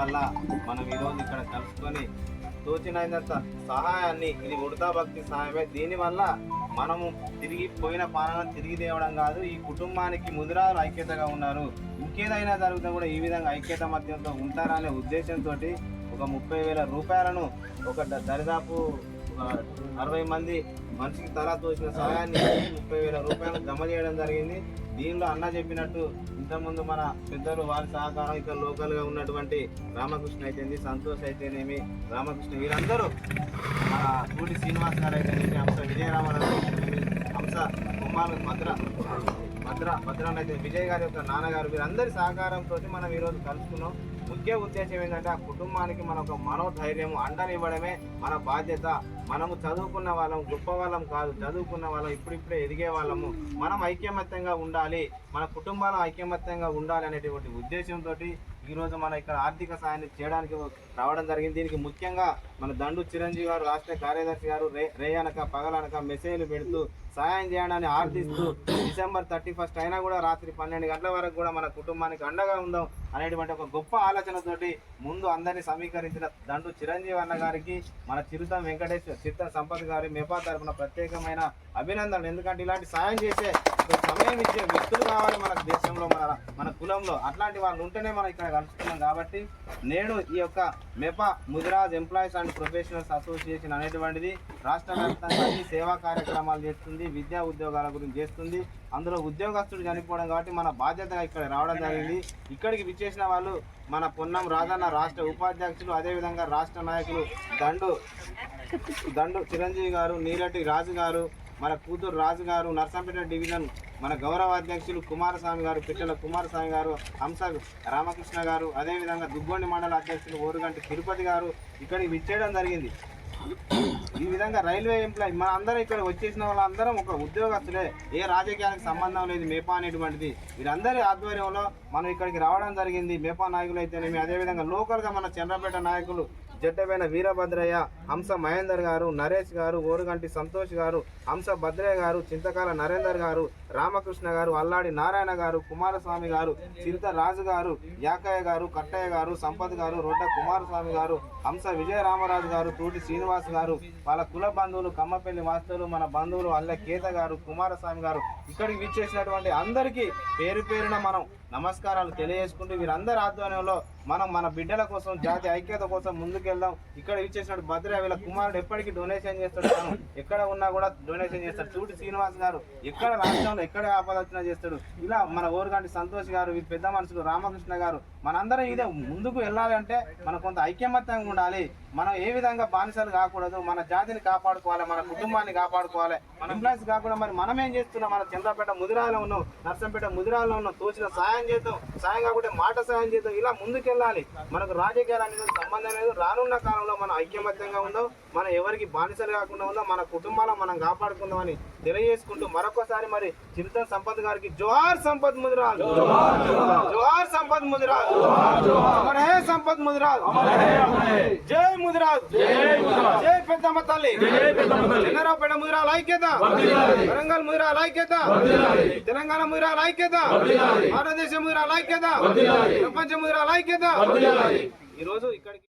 వల్ల మనం ఈరోజు ఇక్కడ కలుసుకొని తోచినంత సహాయాన్ని, ఇది ఉడతా భక్తి సహాయమే. దీనివల్ల మనము తిరిగి పోయిన పాలన తిరిగి తేవడం కాదు, ఈ కుటుంబానికి ముదిరాలు ఐక్యతగా ఉన్నారు, ఇంకేదైనా జరిగితే కూడా ఈ విధంగా ఐక్యత మధ్యంతో ఉంటారనే ఉద్దేశంతో ఒక 30,000 రూపాయలను ఒక దరిదాపు 60 మంది మనిషికి తలా తోచిన సహాయాన్ని 30,000 రూపాయలు జమ చేయడం జరిగింది. దీనిలో అన్న చెప్పినట్టు ఇంతకుముందు మన పెద్దలు వారి సహకారం, ఇక్కడ లోకల్గా ఉన్నటువంటి రామకృష్ణ అయితేనేమి, సంతోష్ అయితేనేమి, రామకృష్ణ వీరందరూ, మన పూడి శ్రీనివాస్ గారు అయితేనేమి, హంస విజయరామరావు అయితేనేమి, హంస కుమార్ భద్రాన్ని అయితే విజయ్ గారి యొక్క నాన్నగారు, వీరందరి సహకారంతో మనం ఈరోజు కలుసుకున్నాం. ముఖ్య ఉద్దేశం ఏంటంటే ఆ కుటుంబానికి మన ఒక మనోధైర్యం అండనివ్వడమే మన బాధ్యత. మనము చదువుకున్న వాళ్ళం, గొప్ప వాళ్ళం కాదు, చదువుకున్న వాళ్ళం, ఇప్పుడిప్పుడే ఎదిగే వాళ్ళము. మనం ఐకమత్యంగా ఉండాలి, మన కుటుంబాలు ఐకమత్యంగా ఉండాలి అనేటువంటి ఉద్దేశంతో ఈరోజు మన ఇక్కడ ఆర్థిక సాయాన్ని చేయడానికి రావడం జరిగింది. దీనికి ముఖ్యంగా మన దండు చిరంజీవి గారు, రాష్ట్ర కార్యదర్శి గారు రేయనక పగలనక మెసేజ్లు పెడుతూ సహాయం చేయడాన్ని ఆర్థిస్తూ డిసెంబర్ 31 అయినా కూడా రాత్రి 12 గంటల వరకు కూడా మన కుటుంబానికి అండగా ఉందాం అనేటువంటి ఒక గొప్ప ఆలోచనతోటి ముందు అందరినీ సమీకరించిన దండు చిరంజీవి అన్న గారికి, మన చిరుతం వెంకటేశ్వర, చిత్త సంపత్ గారి మెపా తరఫున ప్రత్యేకమైన అభినందనలు. ఎందుకంటే ఇలాంటి సాయం చేసే సమయం ఇచ్చే వ్యక్తులు కావాలి మన దేశంలో, మన కులంలో. అట్లాంటి వాళ్ళు ఉంటేనే మనం ఇక్కడ కలుసుకున్నాం. కాబట్టి నేడు ఈ యొక్క MEPA Mudiraj employees and professionals association అనేటువంటిది రాష్ట్ర వ్యాప్తంగా అన్ని సేవా కార్యక్రమాలు చేస్తుంది, విద్యా ఉద్యోగాల గురించి చేస్తుంది. అందులో ఉద్యోగస్తుడు చనిపోవడం కాబట్టి మన బాధ్యతగా ఇక్కడ రావడం జరిగింది. ఇక్కడికి విచ్చేసిన వాళ్ళు మన పొన్నం రాజన్న రాష్ట్ర ఉపాధ్యక్షులు, అదేవిధంగా రాష్ట్ర నాయకులు దండు చిరంజీవి గారు, నీలటి రాజు గారు, మన కూతురు రాజు గారు, నర్సంపేట డివిజన్ మన గౌరవ అధ్యక్షులు కుమారస్వామి గారు, పిట్టల కుమారస్వామి గారు, హంస రామకృష్ణ గారు, అదేవిధంగా దుగ్గొండి మండల అధ్యక్షులు ఓరుగంటి తిరుపతి గారు ఇక్కడికి విచ్చేయడం జరిగింది. ఈ విధంగా రైల్వే ఎంప్లాయీ మన అందరం ఇక్కడ వచ్చేసిన వాళ్ళందరం ఒక ఉద్యోగస్తులే, ఏ రాజకీయానికి సంబంధం లేదు. మేపా అనేటువంటిది వీరందరి ఆధ్వర్యంలో మనం ఇక్కడికి రావడం జరిగింది. మేపా నాయకులు అయితేనేమి, అదేవిధంగా లోకల్గా మన చంద్రపేట నాయకులు జట్టపైన వీరభద్రయ్య, హంస మహేందర్ గారు, నరేష్ గారు, ఓరుగంటి సంతోష్ గారు, హంస భద్రయ్య గారు, చింతకాల నరేందర్ గారు, రామకృష్ణ గారు, అల్లాడి నారాయణ గారు, కుమారస్వామి గారు, చిరుత రాజు గారు, యాకయ్య గారు, కట్టయ్య గారు, సంపత్ గారు, రొడ్డ కుమారస్వామి గారు, హంస విజయరామరాజు గారు, తూటి శ్రీనివాస్ గారు, వాళ్ళ కుల బంధువులు, కమ్మపల్లి వాస్తువులు, మన బంధువులు అల్లె కేత గారు, కుమారస్వామి గారు, ఇక్కడికి విచ్చేసినటువంటి అందరికీ పేరు పేరున మనం నమస్కారాలు తెలియజేసుకుంటూ వీరందరి ఆధ్వర్యంలో మనం మన బిడ్డల కోసం, జాతి ఐక్యత కోసం ముందుకెళ్దాం. ఇక్కడ ఇచ్చేసినట్టు భద్ర వీళ్ళ కుమారుడు ఎప్పటికీ డొనేషన్ చేస్తాడు, ఎక్కడ ఉన్నా కూడా డొనేషన్ చేస్తాడు. తూటి శ్రీనివాస్ గారు ఎక్కడ రాష్ట్రంలో ఎక్కడ ఆపదర్చన చేస్తాడు. ఇలా మన ఓరుగంటి సంతోష్ గారు, వీళ్ళు పెద్ద మనుషులు, రామకృష్ణ గారు, మనందరం ఇదే ముందుకు వెళ్ళాలంటే మనం కొంత ఐక్యమత్యంగా ఉండాలి. మనం ఏ విధంగా బానిసలు కాకూడదు, మన జాతిని కాపాడుకోవాలి, మన కుటుంబాన్ని కాపాడుకోవాలి. మన ఎంప్లాయీస్ కాకుండా మరి మనం ఏం చేస్తున్నాం? మన చంద్రపేట ముదిరాలో ఉన్నాం, నర్సంపేట ముదిరాలో ఉన్నాం, తోచిన సాయం చేద్దాం, సాయం కాకుండా మాట సాయం చేద్దాం. ఇలా ముందుకెళ్ళాలి. మనకు రాజకీయాలు అనేది సంబంధం లేదు. రానున్న కాలంలో మనం ఐక్యమత్యంగా ఉందాం, మనం ఎవరికి బానిసలు కాకుండా ఉందాం, మన కుటుంబాలను మనం కాపాడుకుందామని తెలియజేసుకుంటూ మరొకసారి మరి చిరుతం సంపత్ గారికి జోహార్ సంపత్ ముదిరాజ్, జోహార్ సంపత్ ముదిరాజ్, సంపత్ ముదిరాజ్, జై ముదిరాజ్, జై పెద్దమ్మ తల్లి, చంద్రపేట ముదిరాల ఐక్యత, వరంగల్ ముదిరాల ఐక్యత, తెలంగాణ ముదిరాల ఐక్యత, భారతదేశం ముదిరాల ఐక్యత, ప్రపంచ ముదిరాల ఐక్యత. ఈరోజు ఇక్కడికి